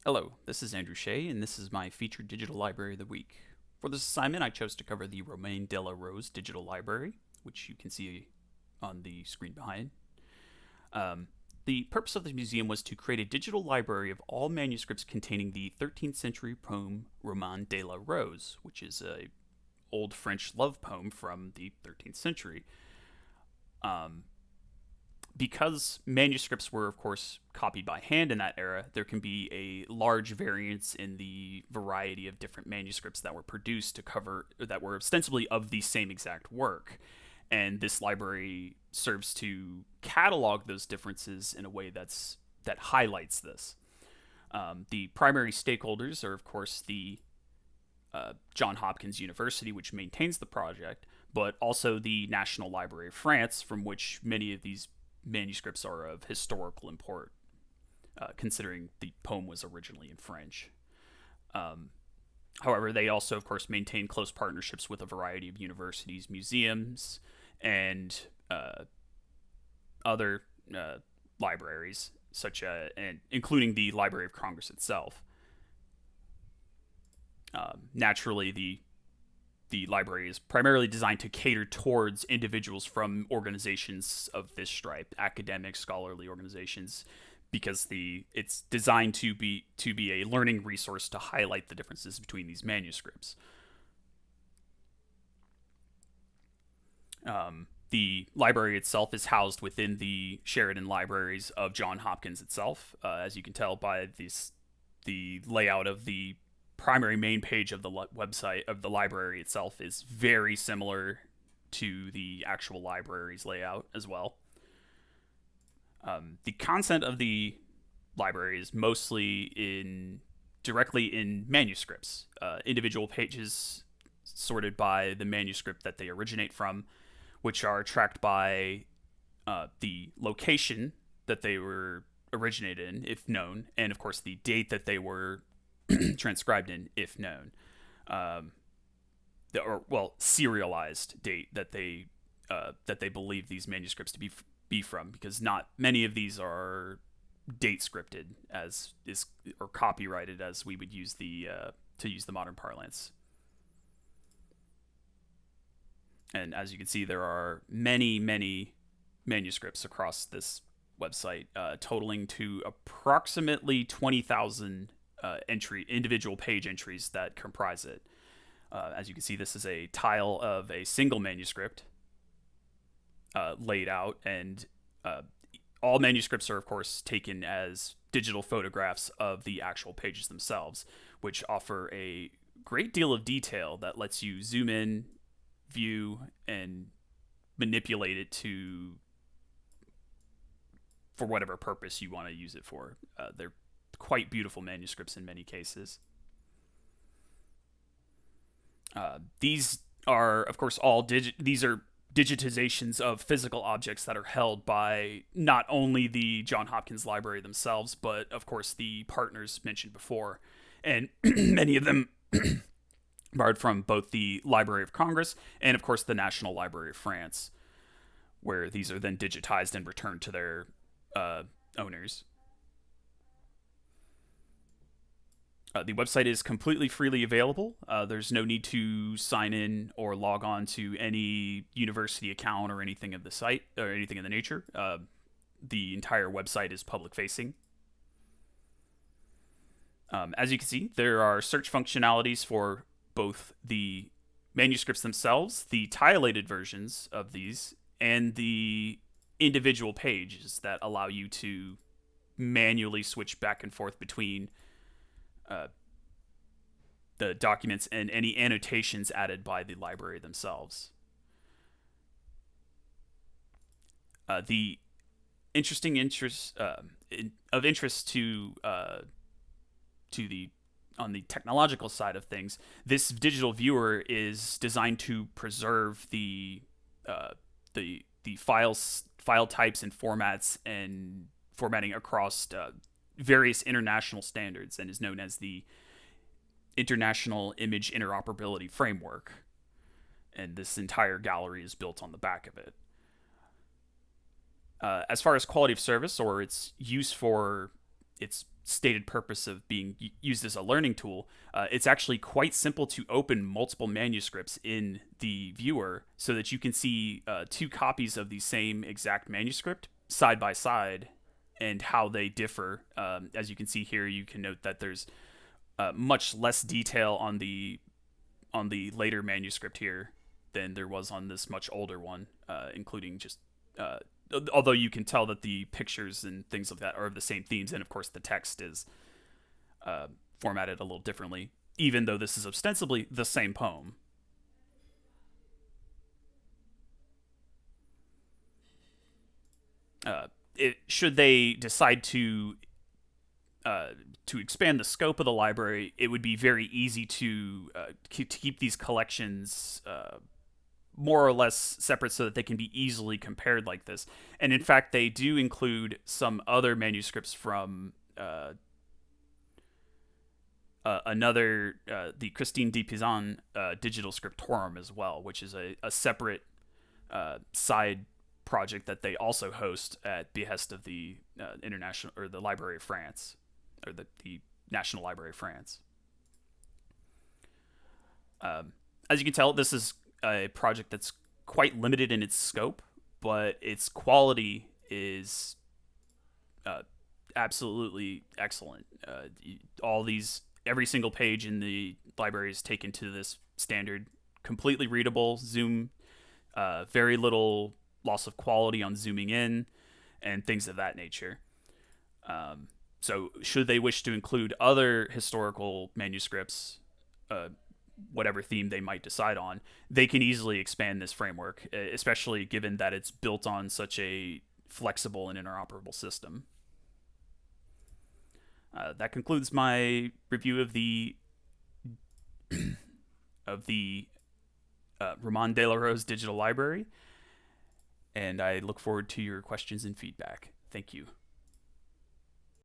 Hello, this is Andrew Shea, and this is my featured digital library of the week. For this assignment, I chose to cover the Romain de la Rose Digital Library, which you can see on the screen behind. Um, the purpose of the museum was to create a digital library of all manuscripts containing the 13th century poem Roman de la Rose, which is a old French love poem from the 13th century. Um, because manuscripts were, of course, copied by hand in that era, there can be a large variance in the variety of different manuscripts that were produced to cover that were ostensibly of the same exact work. And this library serves to catalog those differences in a way that highlights this. The primary stakeholders are, of course, the Johns Hopkins University, which maintains the project, but also the National Library of France, from which many of these manuscripts are of historical import, considering the poem was originally in French. Um, However, they also, of course, maintain close partnerships with a variety of universities, museums, and other libraries, and including the Library of Congress itself. Naturally, the library is primarily designed to cater towards individuals from organizations of this stripe, academic, scholarly organizations, because the it's designed to be a learning resource to highlight the differences between these manuscripts. The library itself is housed within the Sheridan Libraries of Johns Hopkins itself, as you can tell by the layout of the primary main page of the website of the library itself is very similar to the actual library's layout as well. The content of the library is mostly in directly in manuscripts, individual pages sorted by the manuscript that they originate from, which are tracked by the location that they were originated in, if known, and of course the date that they were transcribed in, if known. Um, or well, serialized date that they believe these manuscripts to be from, because not many of these are date scripted as is or copyrighted as we would use to use the modern parlance. And as you can see, there are many manuscripts across this website, totaling to approximately 20,000 individual page entries that comprise it. As you can see, this is a tile of a single manuscript laid out, and all manuscripts are, of course, taken as digital photographs of the actual pages themselves, which offer a great deal of detail that lets you zoom in, view, and manipulate it for whatever purpose you want to use it for. They're quite beautiful manuscripts in many cases. These are, of course, these are digitizations of physical objects that are held by not only the Johns Hopkins Library themselves, but of course the partners mentioned before, and many of them borrowed from both the Library of Congress and, of course, the National Library of France, where these are then digitized and returned to their owners. The website is completely freely available. There's no need to sign in or log on to any university account or anything of the site or anything of the nature. The entire website is public facing. As you can see, there are search functionalities for both the manuscripts themselves, the tilated versions of these, and the individual pages that allow you to manually switch back and forth between the documents and any annotations added by the library themselves. The interesting interest of interest to the on the technological side of things, this digital viewer is designed to preserve the file types and formats and formatting across various international standards, and is known as the International Image Interoperability Framework. And this entire gallery is built on the back of it. As far as quality of service or its use for its stated purpose of being used as a learning tool, it's actually quite simple to open multiple manuscripts in the viewer so that you can see two copies of the same exact manuscript side by side and how they differ. As you can see here, you can note that there's much less detail on the later manuscript here than there was on this much older one, including just although you can tell that the pictures and things like that are of the same themes, and of course the text is formatted a little differently, even though this is ostensibly the same poem. Should they decide to expand the scope of the library, it would be very easy to keep these collections more or less separate so that they can be easily compared like this. And in fact, they do include some other manuscripts from the Christine de Pizan digital scriptorum as well, which is a separate side project that they also host at behest of the international or the Library of France or the National Library of France. As you can tell, this is a project that's quite limited in its scope, but its quality is uh, absolutely excellent. Every single page in the library is taken to this standard, completely readable, zoom, very little loss of quality on zooming in, and things of that nature. So, should they wish to include other historical manuscripts, whatever theme they might decide on, they can easily expand this framework, especially given that it's built on such a flexible and interoperable system. That concludes my review of the Roman de la Rose Digital Library, and I look forward to your questions and feedback. Thank you.